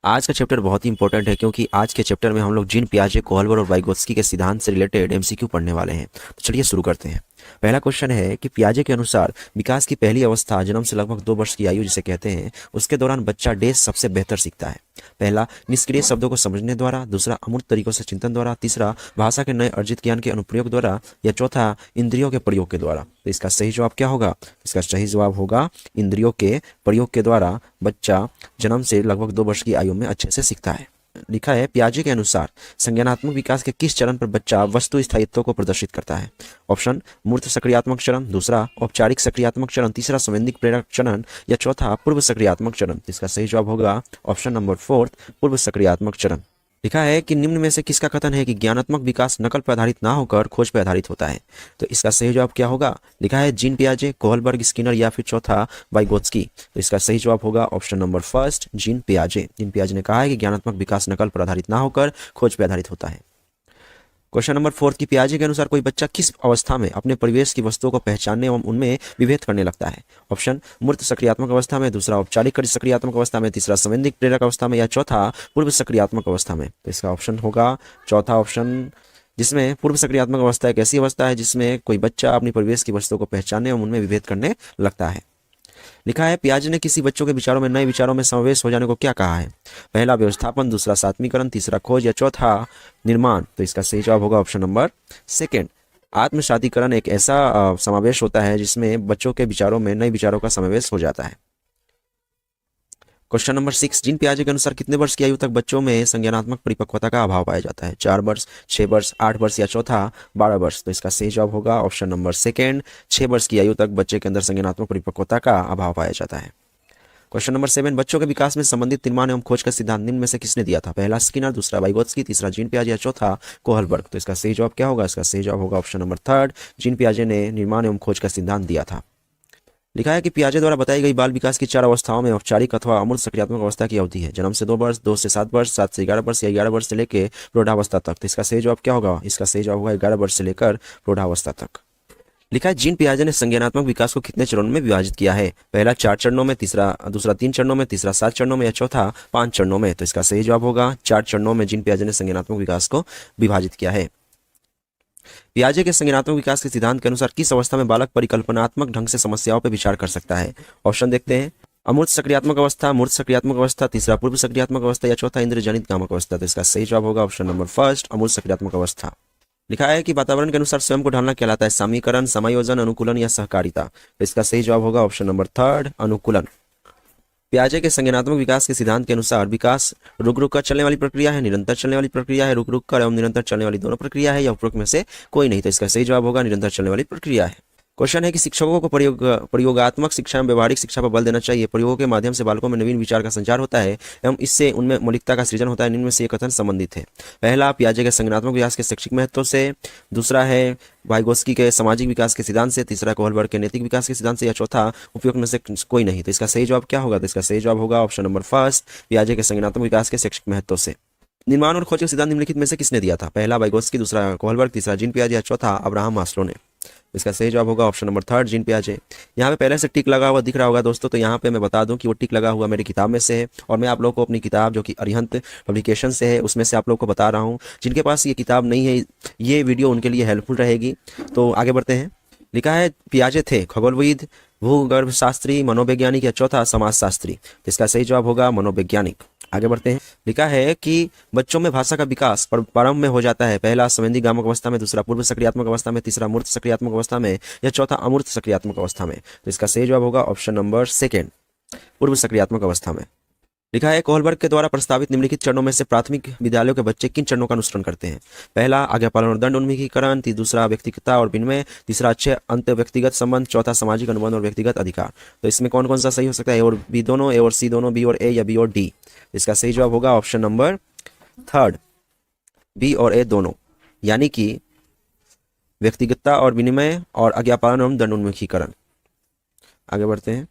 आज का चैप्टर बहुत ही इंपॉर्टेंट है क्योंकि आज के चैप्टर में हम लोग जीन पियाजे, कोहलबर और वाइगोत्स्की के सिद्धांत से रिलेटेड एमसीक्यू पढ़ने वाले हैं। तो चलिए शुरू करते हैं। पहला क्वेश्चन है कि पियाजे के अनुसार विकास की पहली अवस्था जन्म से लगभग 2 वर्ष की आयु जिसे कहते हैं, उसके दौरान बच्चा डैश सबसे बेहतर सीखता है। पहला, निष्क्रिय शब्दों को समझने द्वारा, दूसरा अमूर्त तरीकों से चिंतन द्वारा, तीसरा भाषा के नए अर्जित ज्ञान के अनुप्रयोग द्वारा, या चौथा इंद्रियों के प्रयोग के द्वारा। तो इसका सही जवाब क्या होगा? इसका सही जवाब होगा इंद्रियों के प्रयोग के द्वारा बच्चा जन्म से लगभग 2 वर्ष की आयु में अच्छे से सीखता है। लिखा है, पियाजे के अनुसार संज्ञानात्मक विकास के किस चरण पर बच्चा वस्तु स्थायित्व को प्रदर्शित करता है? ऑप्शन, मूर्त सक्रियात्मक चरण, दूसरा औपचारिक सक्रियात्मक चरण, तीसरा संवैधिक प्रेरक चरण, या चौथा पूर्व सक्रियात्मक चरण। इसका सही जवाब होगा ऑप्शन नंबर 4, पूर्व सक्रियात्मक चरण। लिखा है कि निम्न में से किसका कथन है कि ज्ञानात्मक विकास नकल पर आधारित ना होकर खोज पर आधारित होता है? तो इसका सही जवाब क्या होगा? लिखा है जीन पियाजे, कोहलबर्ग, स्किनर, या फिर चौथा वाइगोत्स्की। तो इसका सही जवाब होगा ऑप्शन नंबर 1, जीन पियाजे। जीन पियाजे ने कहा है कि ज्ञानात्मक विकास नकल पर आधारित ना होकर खोज पर आधारित होता है। क्वेश्चन नंबर 4 की पियाजे के अनुसार कोई बच्चा किस अवस्था में अपने परिवेश की वस्तुओं को पहचानने एवं उनमें विभेद करने लगता है? ऑप्शन, मूर्त सक्रियात्मक अवस्था में, दूसरा औपचारिक सक्रियात्मक अवस्था में, तीसरा संवैधिक प्रेरक अवस्था में, या चौथा पूर्व सक्रियात्मक अवस्था में। तो इसका ऑप्शन होगा चौथा ऑप्शन, जिसमें पूर्व सक्रियात्मक अवस्था एक ऐसी अवस्था है जिसमें कोई बच्चा अपनी परिवेश की वस्तुओं को पहचानने एवं उनमें विभेद करने लगता है। लिखा है, पियाजे ने किसी बच्चों के विचारों में नए विचारों में समावेश हो जाने को क्या कहा है? पहला व्यवस्थापन, दूसरा सात्मीकरण, तीसरा खोज, या चौथा निर्माण। तो इसका सही जवाब होगा ऑप्शन नंबर 2, आत्मसातीकरण। एक ऐसा समावेश होता है जिसमें बच्चों के विचारों में नए विचारों का समावेश हो जाता है। क्वेश्चन नंबर 6, जीन पियाजे के अनुसार कितने वर्ष की आयु तक बच्चों में संज्ञानात्मक परिपक्वता का अभाव पाया जाता है? 4 वर्ष, 6 वर्ष, 8 वर्ष, या चौथा 12 वर्ष। तो इसका सही जवाब होगा ऑप्शन नंबर 2, 6 वर्ष की आयु तक बच्चे के अंदर संज्ञानात्मक परिपक्वता का अभाव पाया जाता है। क्वेश्चन नंबर 7, बच्चों के विकास में संबंधित निर्माण एवं खोज का सिद्धांत निम्न में से किसने दिया था? पहला स्किनर, दूसरा वाइगोत्स्की, तीसरा जीन पियाजे, या चौथा कोहलबर्ग। तो इसका सही जवाब क्या होगा? इसका सही जवाब होगा ऑप्शन नंबर 3, जीन पियाजे ने निर्माण एवं खोज का सिद्धांत दिया था। लिखा है कि पियाजे द्वारा बताई गई बाल विकास की 4 अवस्थाओं में औपचारिक अथवा अमूर्त सक्रियात्मक अवस्था की अवधि है जन्म से 2 वर्ष, 2 से 7 वर्ष, 7 से 11 वर्ष, या 11 वर्ष से लेकर प्रौढ़ावस्था तक। तो इसका सही जवाब क्या होगा? इसका सही जवाब होगा 11 वर्ष से लेकर प्रौढ़ावस्था तक। लिखा है, जीन पियाजे ने संज्ञानात्मक विकास को कितने चरणों में विभाजित किया है? पहला 4 चरणों में, दूसरा 3 चरणों में, तीसरा 7 चरणों में, या चौथा 5 चरणों में। तो इसका सही जवाब होगा 4 चरणों में जीन पियाजे ने संज्ञानात्मक विकास को विभाजित किया है। पियाजे के संज्ञानात्मक विकास के सिद्धांत के अनुसार किस अवस्था में बालक परिकल्पनात्मक ढंग से समस्याओं पर विचार कर सकता है? ऑप्शन देखते हैं, अमूर्त सक्रियात्मक अवस्था, मूर्त सक्रियात्मक अवस्था, तीसरा पूर्व सक्रियात्मक अवस्था, या चौथा इंद्रजनित कामक अवस्था। तो इसका सही जवाब होगा ऑप्शन नंबर 1, अमूर्त सक्रियात्मक अवस्था। लिखा है कि वातावरण के अनुसार स्वयं को ढालना कहलाता है समीकरण, समायोजन, अनुकूलन, या सहकारिता। तो इसका सही जवाब होगा ऑप्शन नंबर 3, अनुकूलन। पियाजे के संज्ञानात्मक विकास के सिद्धांत के अनुसार विकास रुक रुक कर चलने वाली प्रक्रिया है, निरंतर चलने वाली प्रक्रिया है, रुक रुक कर एवं निरंतर चलने वाली दोनों प्रक्रिया है, या उपरोक्त में से कोई नहीं। तो इसका सही जवाब होगा निरंतर चलने वाली प्रक्रिया है। क्वेश्चन है कि शिक्षकों को प्रयोगात्मक शिक्षा एवं व्यवहारिक शिक्षा पर बल देना चाहिए। प्रयोगों के माध्यम से बालकों में नवीन विचार का संचार होता है एवं इससे उनमें मौलिकता का सृजन होता है। निम्न में से ये कथन संबंधित है। पहला, पियाजे के संज्ञानात्मक विकास के शैक्षिक महत्व से, दूसरा है वाइगोत्स्की के सामाजिक विकास के सिद्धांत से, तीसरा कोहलबर्ग के नैतिक विकास के सिद्धांत से, या चौथा उपयुक्त में से कोई नहीं। तो इसका सही जवाब क्या होगा? तो इसका सही जवाब होगा ऑप्शन नंबर 1, पियाजे के संज्ञानात्मक विकास के शैक्षिक महत्व से। निर्माण और खोज के सिद्धांत निम्नलिखित में से किसने दिया था? पहला वाइगोत्स्की, दूसरा कोहलबर्ग, तीसरा जीन पियाजे, या चौथा अब्राहम मास्लो ने। इसका सही जवाब होगा ऑप्शन नंबर 3, जीन पियाजे। यहाँ पे पहले से टिक लगा हुआ दिख रहा होगा दोस्तों, तो यहाँ पे मैं बता दूं कि वो टिक लगा हुआ मेरी किताब में से है, और मैं आप लोगों को अपनी किताब जो कि अरिहंत पब्लिकेशन से है उसमें से आप लोगों को बता रहा हूँ। जिनके पास ये किताब नहीं है, ये वीडियो उनके लिए हेल्पफुल रहेगी। तो आगे बढ़ते हैं। लिखा है, पियाजे थे खगोलविद, भूगर्भ शास्त्री, मनोवैज्ञानिक, या चौथा समाजशास्त्री। तो इसका सही जवाब होगा मनोवैज्ञानिक। आगे बढ़ते हैं। लिखा है कि बच्चों में भाषा का विकास प्रारंभ में हो जाता है। पहला संवैधिक गामक अवस्था में, दूसरा पूर्व सक्रियात्मक अवस्था में, तीसरा मूर्त सक्रियात्मक अवस्था में, या चौथा अमूर्त सक्रियात्मक अवस्था में। तो इसका सही जवाब होगा ऑप्शन नंबर 2, पूर्व सक्रियात्मक अवस्था में। लिखा है, कोहलबर्ग के द्वारा प्रस्तावित निम्नलिखित चरणों में से प्राथमिक विद्यालयों के बच्चे किन चरणों का अनुसरण करते हैं? पहला आज्ञापालन और दंड उन्मुखीकरण, दूसरा व्यक्तिगतता और विनिमय, तीसरा अच्छे अंत व्यक्तिगत संबंध, चौथा सामाजिक अनुबंध और व्यक्तिगत अधिकार। तो इसमें कौन कौन सा सही हो सकता है? ए और बी दोनों, ए और सी दोनों, बी और ए, या बी और डी। इसका सही जवाब होगा ऑप्शन नंबर 3, बी और ए दोनों, यानी कि व्यक्तिगतता और विनिमय और आज्ञापालन एवं दंड उन्मुखीकरण। आगे बढ़ते हैं।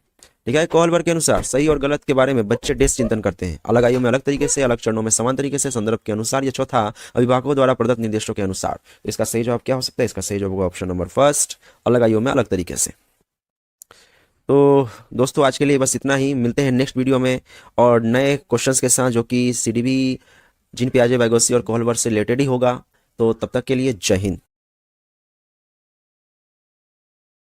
लिखा है, कोहलबर्ग के अनुसार सही और गलत के बारे में बच्चे डेस चिंतन करते हैं। अलग आयु में अलग तरीके से, अलग चरणों में समान तरीके से, संदर्भ के अनुसार, या चौथा अभिभावकों द्वारा प्रदत्त निर्देशों के अनुसार। इसका सही जवाब क्या हो सकता है? इसका सही जवाब होगा ऑप्शन नंबर 1, अलग आयु में अलग तरीके से। तो दोस्तों आज के लिए बस इतना ही, मिलते हैं नेक्स्ट वीडियो में और नए क्वेश्चंस के साथ जो कि सीडीबी, जीन पियाजे, वाइगोत्स्की और कोहलबर्ग से रिलेटेड ही होगा। तो तब तक के लिए जय हिंद।